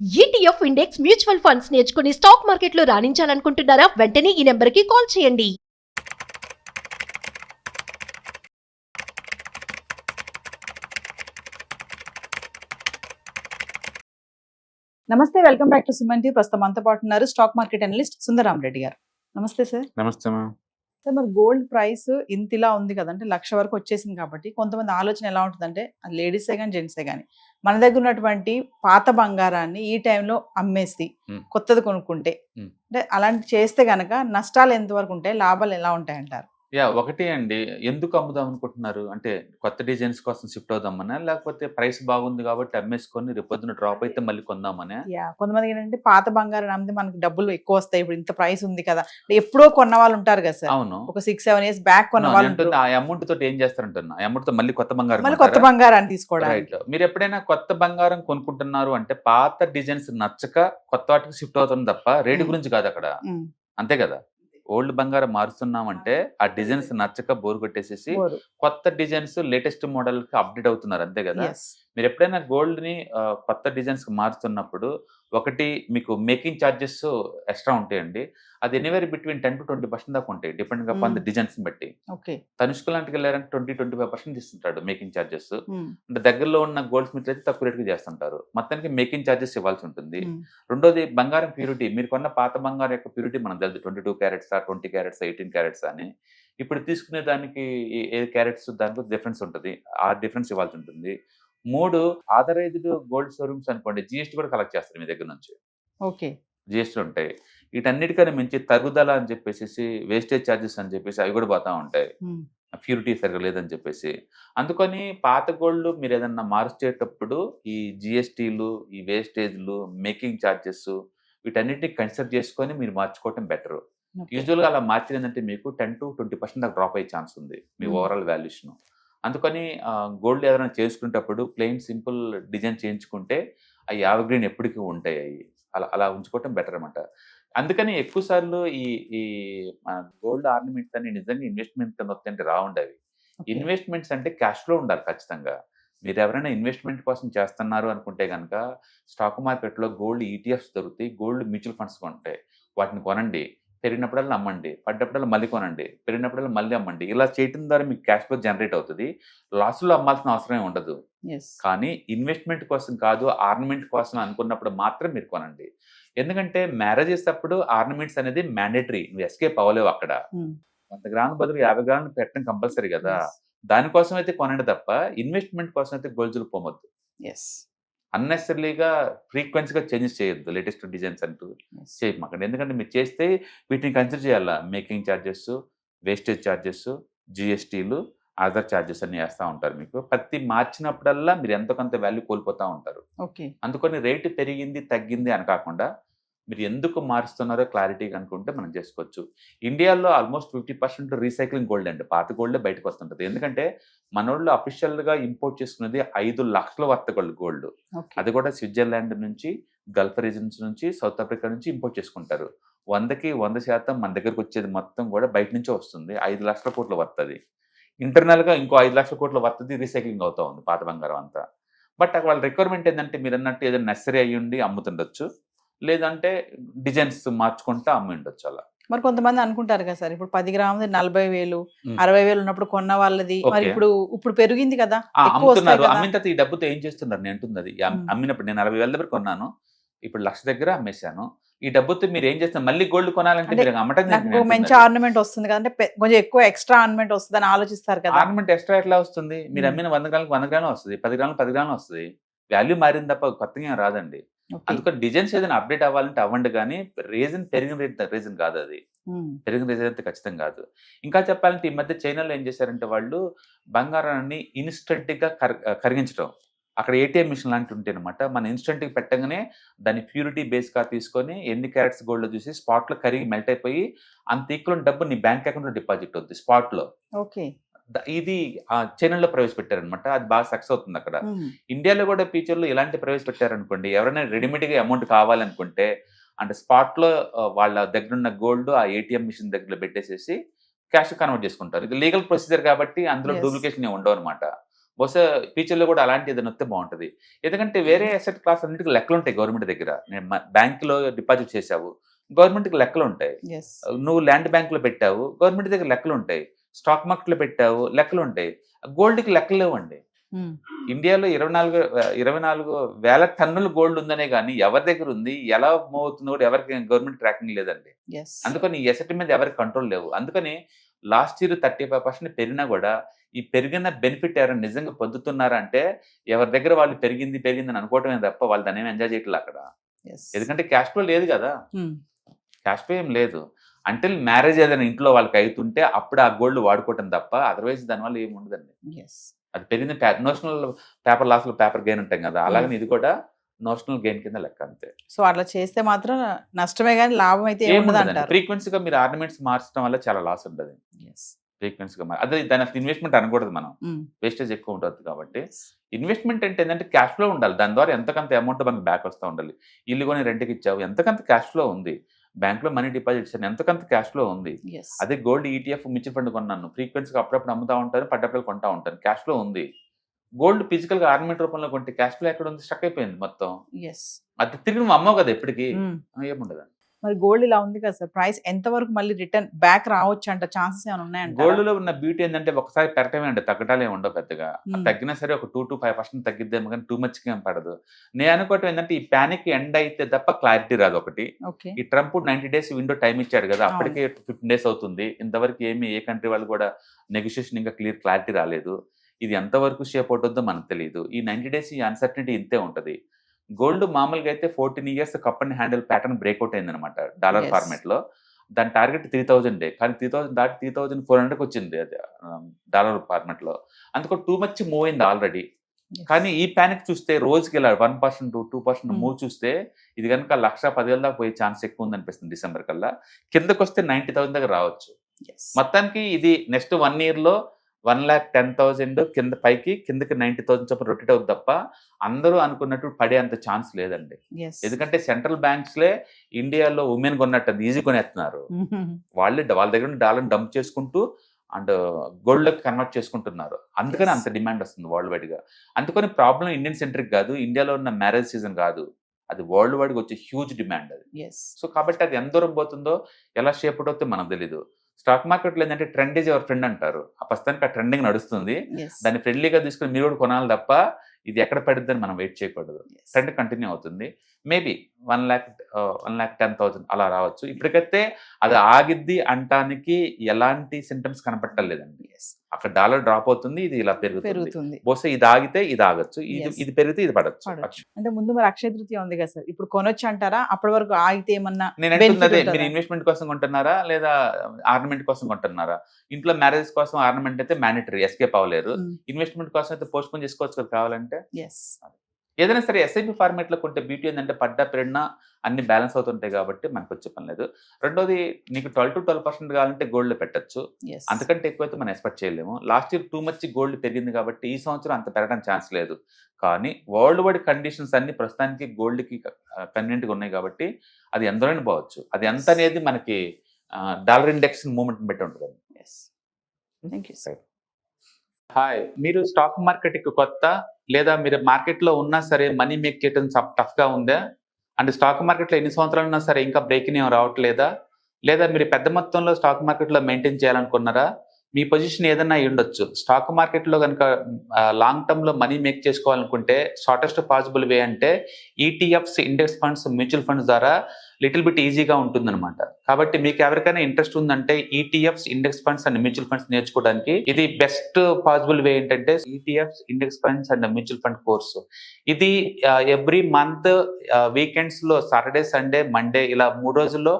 ETF index mutual funds నేర్చుకుని stock మార్కెట్లో రాణించాలనుకుంటున్నారా? వెంటనే ఈ నెంబర్కి కాల్ చేయండి. నమస్తే, welcome back to Suman TV. ప్రస్తుతం మనతో పాటు ఉన్నారు స్టాక్ మార్కెట్ అనలిస్ట్ సుందరాం రెడ్డి గారు. నమస్తే సార్. నమస్తే మ్యామ్. సార్, మరి గోల్డ్ ప్రైస్ ఇంతలా ఉంది కదంటే 1,00,000 వరకు వచ్చేసింది కాబట్టి కొంతమంది ఆలోచన ఎలా ఉంటుందంటే, లేడీసే కానీ జెంట్సే కానీ మన దగ్గర ఉన్నటువంటి పాత బంగారాన్ని ఈ టైంలో అమ్మేసి కొత్తది కొనుక్కుంటే అంటే అలాంటి చేస్తే గనక నష్టాలు ఎంతవరకు ఉంటాయి, లాభాలు ఎలా ఉంటాయి అంటారు? ఒకటి అండి, ఎందుకు అమ్ముదాం అనుకుంటున్నారు అంటే కొత్త డిజైన్స్ కోసం షిఫ్ట్ అవుదామనా, లేకపోతే ప్రైస్ బాగుంది కాబట్టి అమ్మేసుకొని రేపు పొద్దున డ్రాప్ అయితే మళ్ళీ కొందామనే? కొంతమంది ఏంటంటే పాత బంగారం అమ్మితే మనకి డబ్బులు ఎక్కువ వస్తాయి, ఇప్పుడు ఇంత ప్రైస్ ఉంది కదా, ఎప్పుడో కొన్న వాళ్ళు ఉంటారు కదా సార్. అవును, ఒక 6-7 years బ్యాక్ కొన్న వాళ్ళు ఆ అమౌంట్ తోటి ఏం చేస్తారంటున్నా, ఆ అమౌంట్ తో మళ్ళీ కొత్త బంగారం మళ్ళీ కొత్త బంగారాన్ని తీసుకోవడానికి. రైట్. మీరు ఎప్పుడైనా కొత్త బంగారం కొనుక్కుంటున్నారు అంటే పాత డిజైన్స్ నచ్చక కొత్త వాటికి షిఫ్ట్ అవుతుంది తప్ప రేటు గురించి కాదు అక్కడ. అంతే కదా, ఓల్డ్ బంగారం మారుస్తున్నామంటే ఆ డిజైన్స్ నచ్చక బోర్ కొట్టేసేసి కొత్త డిజైన్స్ లేటెస్ట్ మోడల్ కి అప్డేట్ అవుతున్నారు, అంతే కదా. మీరు ఎప్పుడైనా గోల్డ్ ని కొత్త డిజైన్స్ కి మారుతున్నప్పుడు ఒకటి మీకు మేకింగ్ ఛార్జెస్ ఎక్స్ట్రా ఉంటాయండి. అది ఎనీవేర్ బిట్వీన్ 10 to 20% దాకా ఉంటాయి, డిపెండ్ అపాన్ ద డిజైన్స్ బట్టి. తనుష్క లాంటికి వెళ్ళారంటే 20-25% ఇస్తుంటాడు మేకింగ్ ఛార్జెస్. అంటే దగ్గరలో ఉన్న గోల్డ్ స్మిత్ అయితే తక్కువ రేటుకి చేస్తుంటారు, మొత్తానికి మేకింగ్ ఛార్జెస్ ఇవ్వాల్సి ఉంటుంది. రెండోది బంగారం ప్యూరిటీ, మీరు కొన్న పాత బంగారం యొక్క ప్యూరిటీ మనం తెలుసు, 22 carats 20 carats 18 carats అని. ఇప్పుడు తీసుకునే దానికి ఏ క్యారెట్స్ దానికి డిఫరెన్స్ ఉంటుంది, ఆ డిఫరెన్స్ ఇవ్వాల్సి ఉంటుంది. 3, ఆథరైజ్డ్ గోల్డ్ షోరూమ్స్ అనుకోండి, జిఎస్టీ కూడా కలెక్ట్ చేస్తారు మీ దగ్గర నుంచి. జిఎస్టీ ఉంటాయి. వీటన్నిటికన్నా మించి తరుగుదల అని చెప్పేసి, వేస్టేజ్ ఛార్జెస్ అని చెప్పేసి అవి కూడా పోతా ఉంటాయి, ప్యూరిటీ సరిగా లేదని చెప్పేసి. అందుకని పాత గోల్డ్ మీరు ఏదన్నా మార్చేటప్పుడు ఈ జిఎస్టీలు, ఈ వేస్టేజ్లు, మేకింగ్ ఛార్జెస్ వీటన్నిటిని కన్సిడర్ చేసుకొని మీరు మార్చుకోవటం బెటర్. యూజువల్గా అలా మార్చినంటే మీకు 10 to 20% దాకా డ్రాప్ అయ్యే ఛాన్స్ ఉంది మీ ఓవరాల్ వాల్యుయేషన్. అందుకని గోల్డ్ ఏదైనా చేసుకునేటప్పుడు ప్లెయిన్ సింపుల్ డిజైన్ చేయించుకుంటే అవి ఎవర్ ఎప్పటికీ ఉంటాయి, అవి అలా ఉంచుకోవటం బెటర్ అనమాట. అందుకని ఎక్కువ సార్లు ఈ ఈ గోల్డ్ ఆర్నమెంట్స్ అని నిజంగా ఇన్వెస్ట్మెంట్ కింద వస్తుంటే రావుండవి. ఇన్వెస్ట్మెంట్స్ అంటే క్యాష్ ఫ్లో ఉండాలి ఖచ్చితంగా. మీరు ఎవరైనా ఇన్వెస్ట్మెంట్ కోసం చేస్తున్నారు అనుకుంటే కనుక స్టాక్ మార్కెట్లో గోల్డ్ ఈటీఎఫ్స్ దొరుకుతాయి, గోల్డ్ మ్యూచువల్ ఫండ్స్ ఉంటాయి, వాటిని కొనండి. పెరిగినప్పుడల్లా అమ్మండి, పడ్డప్పుడల్లా మళ్ళీ కొనండి, పెరిగినప్పుడల్లా మళ్ళీ అమ్మండి. ఇలా చేయడం ద్వారా మీకు క్యాష్ ఫ్లో జనరేట్ అవుతుంది, లాస్లో అమ్మాల్సిన అవసరమే ఉండదు. కానీ ఇన్వెస్ట్మెంట్ కోసం కాదు, ఆర్నమెంట్ కోసం అనుకున్నప్పుడు మాత్రం మీరు కొనండి. ఎందుకంటే మ్యారేజెస్ అప్పుడు ఆర్నమెంట్స్ అనేది మ్యాండేటరీ, నువ్వు ఎస్కేప్ అవ్వలేవు అక్కడ. 100 గ్రాముల బదులు 50 గ్రాములు పెట్టడం కంపల్సరీ కదా, దానికోసం అయితే కొనండి తప్ప ఇన్వెస్ట్మెంట్ కోసం అయితే గోల్జులు పోవద్దు. అన్నెసరీగా ఫ్రీక్వెన్సీగా చేంజెస్ చేయొద్దు, లేటెస్ట్ డిజైన్స్ అంటూ చేయమాకండి. ఎందుకంటే మీరు చేస్తే వీటిని కన్సిడర్ చేయాలా, మేకింగ్ ఛార్జెస్, వేస్టేజ్ ఛార్జెస్, జిఎస్టీలు, అదర్ ఛార్జెస్ అన్ని వేస్తూ ఉంటారు. మీకు ప్రతి మార్చినప్పుడల్లా మీరు ఎంతో కొంత వాల్యూ కోల్పోతూ ఉంటారు. అందుకని రేటు పెరిగింది తగ్గింది అని కాకుండా మీరు ఎందుకు మారుస్తున్నారో క్లారిటీగా అనుకుంటే మనం చేసుకోవచ్చు. ఇండియాలో ఆల్మోస్ట్ 50% రీసైక్లింగ్ గోల్డ్ అండి, పాత గోల్డే బయటకు వస్తుంటుంది. ఎందుకంటే మనోళ్ళు అఫీషియల్గా ఇంపోర్ట్ చేసుకున్నది 5 లక్షల వర్త గోల్డ్. అది కూడా స్విట్జర్లాండ్ నుంచి, గల్ఫ్ రీజన్స్ నుంచి, సౌత్ ఆఫ్రికా నుంచి ఇంపోర్ట్ చేసుకుంటారు. 100కి 100% మన దగ్గరకు వచ్చేది మొత్తం కూడా బయట నుంచే వస్తుంది. 5 లక్షల కోట్ల వర్తది. ఇంటర్నల్గా ఇంకో 5 లక్షల కోట్ల వర్తది రీసైక్లింగ్ అవుతా ఉంది పాత బంగారం అంతా. బట్ వాళ్ళ రిక్వైర్మెంట్ ఏంటంటే మీరు అన్నట్టు ఏదైనా నెసరీ అయ్యి ఉండి అమ్ముతుండొచ్చు, లేదంటే డిజైన్స్ మార్చుకుంటా అమ్మి ఉండొచ్చు అలా. మరి కొంతమంది అనుకుంటారు కదా సార్, ఇప్పుడు 10 గ్రాములు 40,000 60,000 ఉన్నప్పుడు కొన్న వాళ్ళది మరి ఇప్పుడు పెరిగింది కదా, అమ్ముతున్నారు. అమ్మిన తర్వాత ఈ డబ్బుతో ఏం చేస్తున్నారు నేను అంటుంది అది. అమ్మినప్పుడు నేను 60,000 దగ్గర కొన్నాను, ఇప్పుడు 1,00,000 దగ్గర అమ్మేశాను. ఈ డబ్బుతో మీరు ఏం చేస్తున్నారు, మళ్ళీ గోల్డ్ కొనాలంటే మీరు అమ్మటం మంచి ఆర్నమెంట్ వస్తుంది కదంటే కొంచెం ఎక్కువ ఎక్స్ట్రా ఆర్నమెంట్ వస్తుంది అని ఆలోచిస్తారు కదా. ఆర్నమెంట్ ఎక్స్ట్రా ఎట్లా వస్తుంది, మీరు అమ్మిన 100 గ్రాములకు 100 గ్రాములు వస్తుంది, 10 గ్రాములు 10 గ్రాములు వస్తుంది, వాల్యూ మారింది తప్ప కొత్తగా ఏం రాదండి. అందుకని డిజైన్స్ ఏదైనా అప్డేట్ అవ్వాలంటే అవ్వండి, కానీ రీజన్ పెరిగిన రీజన్ కాదు, అది పెరిగిన రీజన్ అయితే ఖచ్చితంగా కాదు. ఇంకా చెప్పాలంటే ఈ మధ్య చైనాలో ఏం చేశారంటే వాళ్ళు బంగారాన్ని ఇన్స్టెంట్ గా కరిగించడం, అక్కడ ఏటీఎం మిషన్ లాంటి ఉంటాయి అనమాట. మన ఇన్స్టెంట్ గా పెట్టగానే దాన్ని ప్యూరిటీ బేస్ గా తీసుకొని ఎన్ని క్యారెట్స్ గోల్డ్ చూసి స్పాట్ లో కరిగి మెల్ట్ అయిపోయి అంత ఈక్వల్ డబ్బు నీ బ్యాంక్ అకౌంట్ లో డిపాజిట్ అవుతుంది స్పాట్ లో. ఇది చైనాలో ప్రవేశపెట్టారనమాట, అది బాగా సక్సెస్ అవుతుంది అక్కడ. ఇండియాలో కూడా ఫ్యూచర్లో ఇలాంటి ప్రవేశపెట్టారనుకోండి, ఎవరైనా రెడీమేడ్గా అమౌంట్ కావాలనుకుంటే అంటే స్పాట్లో వాళ్ళ దగ్గర ఉన్న గోల్డ్ ఆ ఏటీఎం మిషన్ దగ్గర పెట్టేసేసి క్యాష్ కన్వర్ట్ చేసుకుంటారు. ఇది లీగల్ ప్రొసీజర్ కాబట్టి అందులో డూప్లికేషన్ ఉండవు అనమాట. బహుశా ఫ్యూచర్లో కూడా అలాంటి ఏదైనా వస్తే బాగుంటుంది. ఎందుకంటే వేరే అసెట్ క్లాస్ అన్నిటికీ లెక్కలు ఉంటాయి గవర్నమెంట్ దగ్గర. నేను బ్యాంకులో డిపాజిట్ చేశావు, గవర్నమెంట్కి లెక్కలు ఉంటాయి. Yes. నువ్వు ల్యాండ్ బ్యాంకులో పెట్టావు, గవర్నమెంట్ దగ్గర లెక్కలు ఉంటాయి. స్టాక్ మార్కెట్లో పెట్టావు, లెక్కలు ఉంటాయి. గోల్డ్కి లెక్కలు లేవండి. Hmm. ఇండియాలో 24,000 టన్నుల గోల్డ్ ఉందనే కానీ ఎవరి దగ్గర ఉంది, ఎలా మూవ్ అవుతుందో కూడా ఎవరికి గవర్నమెంట్ ట్రాకింగ్ లేదండి. Yes. అందుకని ఈ ఎసెట్ మీద ఎవరికి కంట్రోల్ లేవు. అందుకని లాస్ట్ ఇయర్ 35% పెరిగినా కూడా ఈ పెరిగిన బెనిఫిట్ ఎవరైనా నిజంగా పొందుతున్నారా అంటే ఎవరి దగ్గర వాళ్ళు పెరిగింది అని అనుకోవటమే తప్ప వాళ్ళు దాన్ని ఏమి ఎంజాయ్ చేయట్లేదు అక్కడ. Yes. ఎందుకంటే క్యాష్ ఫ్లో లేదు కదా, Hmm. క్యాష్ ఫ్లో ఏం లేదు. అంటిల్ మ్యారేజ్ ఏదైనా ఇంట్లో వాళ్ళకి అవుతుంటే అప్పుడు ఆ గోల్డ్ వాడుకోవటం తప్ప అదర్వైజ్ దానివల్ల ఏమి ఉండదండి. Yes. అది పెరిగిన నోషనల్ పేపర్ లాస్ లో పేపర్ గెయిన్ ఉంటాం కదా, అలాగని ఇది కూడా నోషనల్ గెయిన్ కింద లెక్క అంతే. సో అట్లా చేస్తే మాత్రం నష్టమే కానీ లాభం అయితే ఏముండదు అంటారు. ఫ్రీక్వెన్సీగా మీరు ఆర్నమెంట్స్ మార్చడం వల్ల చాలా లాస్ ఉంటుంది. Yes. ఫ్రీక్వెన్సీగా అదే దాని అసలు ఇన్వెస్ట్మెంట్ అనకూడదు మనం, Hmm. వేస్టేజ్ ఎక్కువ ఉంటుంది కాబట్టి. Yes. ఇన్వెస్ట్మెంట్ అంటే ఏంటంటే క్యాష్ ఫ్లో ఉండాలి, దాని ద్వారా ఎంతకంత అమౌంట్ మనకి బ్యాక్ వస్తూ ఉండాలి. ఇల్లు కొని రెంట్కి ఇచ్చావు, ఎంతకంత క్యాష్ ఫ్లో ఉంది. బ్యాంక్ లో మనీ డిపాజిట్ చేశాను, ఎంతకంత క్యాష్ ఫ్లో ఉంది. Yes. అదే గోల్డ్ ETF మ్యూచువల్ ఫండ్ కొన్నాను, ఫ్రీక్వెన్సీగా అప్పుడప్పుడు అమ్ముతా ఉంటాను, పడ్డప్పుడు కొంటా ఉంటాను, క్యాష్ ఫ్లో ఉంది. గోల్డ్ ఫిజికల్ గా ఆర్నమెంట్ రూపంలో కొంటే క్యాష్ ఫ్లో ఎక్కడ ఉంది, స్టక్ అయిపోయింది మొత్తం. Yes. అది తిరిగి నువ్వు అమ్మవు కదా ఎప్పటికీ, Hmm. ఏముండదు. మరి గోల్డ్ ఇలా ఉంది కదా సార్, ప్రైస్ ఎంత వరకు మళ్ళీ రిటర్న్ బ్యాక్ రావచ్చు అంట, ఛాన్సెస్ ఏమైనా ఉన్నాయంట? గోల్డ్ లో ఉన్న బ్యూటీ ఏంటంటే ఒకసారి పెరగటమే అండి, తగ్గటాలే ఉండవు పెద్దగా. Hmm. తగ్గినా సరే ఒక 2 to 5% తగ్గిద్దేమో కానీ టూ మచ్ గా ఏం పడదు. నేను అనుకోవటం ఏంటంటే ఈ ప్యానిక్ ఎండ్ అయితే తప్ప క్లారిటీ రాదు ఒకటి. ఓకే. ఈ ట్రంప్ 90 days విండో టైం ఇచ్చాడు కదా, అప్పటికే 15 days అవుతుంది. ఇంతవరకు ఏ కంట్రీ వాళ్ళు కూడా నెగోషియేషన్ ఇంకా క్లారిటీ రాలేదు. ఇది ఎంతవరకు షేప్ అవుతుందో మనకు తెలియదు. ఈ 90 days ఈ అన్సర్టనిటీ ఇంతే ఉంటుంది. గోల్డ్ మామూలుగా అయితే 14 years cup and handle pattern breakout అయింది అనమాట డాలర్ Yes. ఫార్మేట్ లో. దాని టార్గెట్ 3,000 కానీ 3,000 దాటి 3,400కి వచ్చింది అది డాలర్ ఫార్మేట్ లో. అందుకు టూ మచ్ మూవ్ అయింది ఆల్రెడీ. Yes. కానీ ఈ ప్యానిక్ చూస్తే రోజుకి ఇలా 1% 2% మూవ్ చూస్తే ఇది కనుక 1,10,000 దాకా పోయే ఛాన్స్ ఎక్కువ ఉంది అనిపిస్తుంది. డిసెంబర్ కల్లా కిందకు వస్తే 90,000 దగ్గర రావచ్చు. Yes. మొత్తానికి ఇది నెక్స్ట్ 1 year లో 1,10,000 కింద పైకి కిందకి 90,000 చొప్పున రొటేట్ అవుతుంది తప్ప అందరూ అనుకున్నట్టు పడే అంత ఛాన్స్ లేదండి. Yes. ఎందుకంటే సెంట్రల్ బ్యాంక్స్లే ఇండియాలో ఉమెన్ కొన్నట్టు ఈజీ కొనేస్తున్నారు. వాళ్ళ దగ్గర డాలర్ డంప్ చేసుకుంటూ అండ్ గోల్డ్ లోకి కన్వర్ట్ చేసుకుంటున్నారు. అందుకని Yes. అంత డిమాండ్ వస్తుంది వరల్డ్ వైడ్ గా. అందుకని ప్రాబ్లం ఇండియన్ సెంట్రిక్ కాదు, ఇండియాలో ఉన్న మ్యారేజ్ సీజన్ కాదు, అది వరల్డ్ వైడ్ గా వచ్చే హ్యూజ్ డిమాండ్ అది. Yes. సో కాబట్టి అది ఎంత దూరం పోతుందో ఎలా షేప్ అవుతుందో మనకు తెలీదు. స్టాక్ మార్కెట్లో ఏంటంటే ట్రెండ్ ఈజ్ ఎవర్ ఫ్రెండ్ అంటారు. ఆ ప్రస్తుతానికి ఆ ట్రెండింగ్ నడుస్తుంది, Yes. దాన్ని ఫ్రెండ్లీగా తీసుకుని మీరు కూడా కొనాలి తప్ప ఇది ఎక్కడ పడుతుందని మనం వెయిట్ చేయకూడదు. Yes. ట్రెండ్ కంటిన్యూ అవుతుంది. మేబీ 1,10,000 అలా రావచ్చు. ఇప్పటికైతే అది ఆగిద్ది అంటానికి ఎలాంటి సింటమ్స్ కనపట్టలేదండి. Yes. అక్కడ డాలర్ డ్రాప్ అవుతుంది, ఇది ఇలా పెరుగుతుంది. పెరుగుతుంది. బహుశా ఇది ఆగితే ఇది ఆగొచ్చు, Yes. ఇది పెరిగితే ఇది పడొచ్చు. పడచ్చు. అంటే ముందు మరి అక్షయ తృతీయ ఉంది కదా సార్, ఇప్పుడు కొనొచ్చు అంటారా? అప్పటి వరకు ఆగితే ఏమన్నా నేను benefit అంటున్నదే, ఉంటుందా? మీరు ఇన్వెస్ట్మెంట్ కోసం కొంటున్నారా లేదా ఆర్నమెంట్ కోసం కొంటున్నారా? ఇంట్లో మ్యారేజ్ కోసం ఆర్నమెంట్ అయితే మ్యాండేటరీ, ఎస్కేప్ అవ్వలేరు. Hmm. ఇన్వెస్ట్మెంట్ కోసం అయితే పోస్ట్ పోన్ చేసుకోవచ్చు కదా కావాలంటే. Yes. ఏదైనా సరే ఎస్ఐపి ఫార్మేట్ లో కొంటే బ్యూటీ ఏంటంటే పడ్డా పెరిగినా అన్ని బ్యాలెన్స్ అవుతుంటాయి కాబట్టి మనకు వచ్చే పని లేదు. రెండోది నీకు 12 to 12% కావాలంటే గోల్డ్ పెట్టచ్చు, Yes. అంతకంటే ఎక్కువైతే మనం ఎక్స్పెక్ట్ చేయలేము. Last year too much gold పెరిగింది కాబట్టి ఈ సంవత్సరం అంత పెరగడానికి ఛాన్స్ లేదు. కానీ వరల్డ్ వైడ్ కండిషన్స్ అన్ని ప్రస్తుతానికి గోల్డ్ కి కన్వీనియంట్ గా ఉన్నాయి కాబట్టి అది ఎంతలోనే పోవచ్చు. అది ఎంత అనేది మనకి డాలర్ ఇండెక్స్ మూవ్మెంట్ బట్టి ఉంటుంది. Yes. Thank you, sir. Hi, మీరు స్టాక్ మార్కెట్ కి కొత్త లేదా మీరు మార్కెట్ లో ఉన్నా సరే మనీ మేక్ చేయడం టఫ్ గా ఉందా? అంటే స్టాక్ మార్కెట్ లో ఎన్ని సంవత్సరాలు ఉన్నా సరే ఇంకా బ్రేకింగ్ ఏం రావట్లేదా? లేదా మీరు పెద్ద మొత్తంలో స్టాక్ మార్కెట్ లో మెయింటైన్ చేయాలనుకున్నారా? మీ పొజిషన్ ఏదైనా అయి ఉండొచ్చు. స్టాక్ మార్కెట్ లో కనుక లాంగ్ టర్మ్ లో మనీ మేక్ చేసుకోవాలనుకుంటే షార్టెస్ట్ పాసిబుల్ వే అంటే ETFs, index funds, mutual funds ద్వారా లిటిల్ బిట్ ఈజీగా ఉంటుందన్నమాట. కాబట్టి మీకు ఎవరికైనా ఇంట్రెస్ట్ ఉందంటే ETFs, index funds and mutual funds నేర్చుకోవడానికి ఇది బెస్ట్ పాసిబుల్ వే ఏంటంటే ETFs, index funds and mutual fund course. ఇది ఎవ్రీ మంత్ వీకెండ్స్ లో సాటర్డే, సండే, మండే ఇలా 3 రోజుల్లో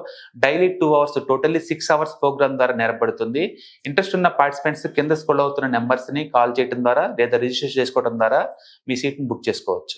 daily 2 hours totally 6 hours program ద్వారా నేర్పడుతుంది. ఇంట్రెస్ట్ ఉన్న పార్టిసిపెంట్స్ కింద స్క్రోల్ అవుతున్న నెంబర్స్ ని కాల్ చేయడం ద్వారా లేదా రిజిస్ట్రేషన్ చేసుకోవడం ద్వారా మీ సీట్ ని బుక్ చేసుకోవచ్చు.